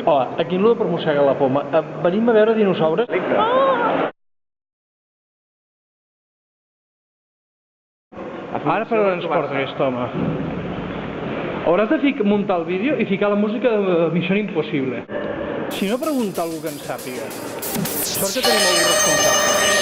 Hola, aquí en l'Uda per mossegalapoma. Venim a veure dinosaures. Ara per on ens porta aquest home? Hauràs de muntar el vídeo i ficar la música de Missió Impossible. Si no, pregunta algú que en sàpiga. Sort que tenim algú responsable.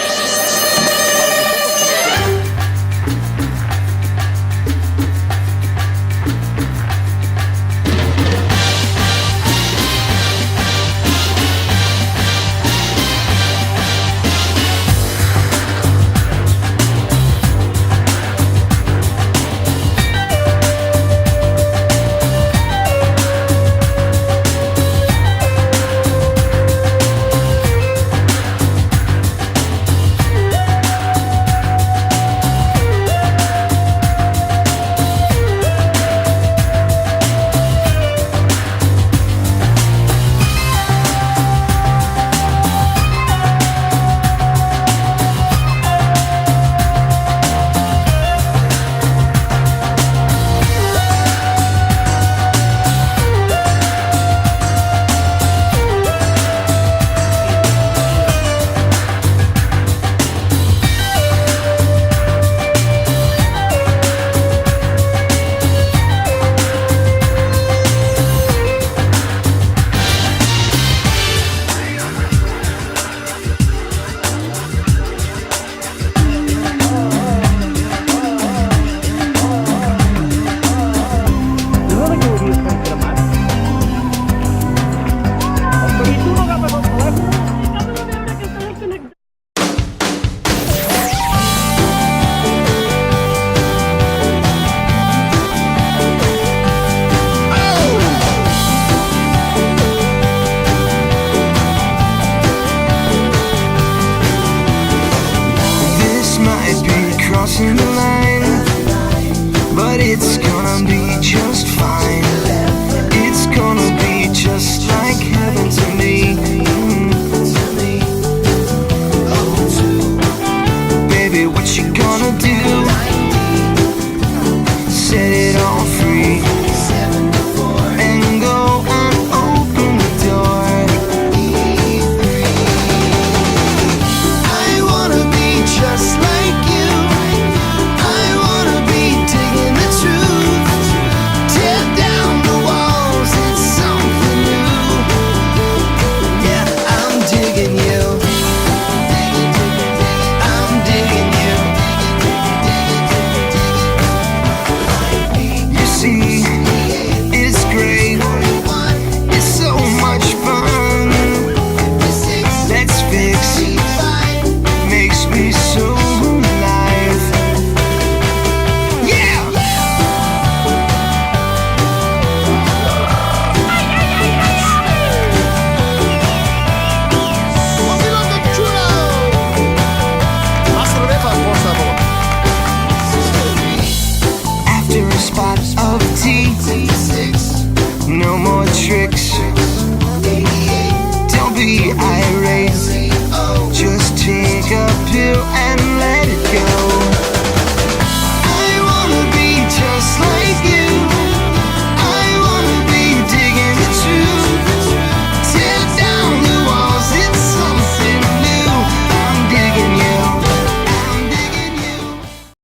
Crossing the line, but it's gonna be just fine.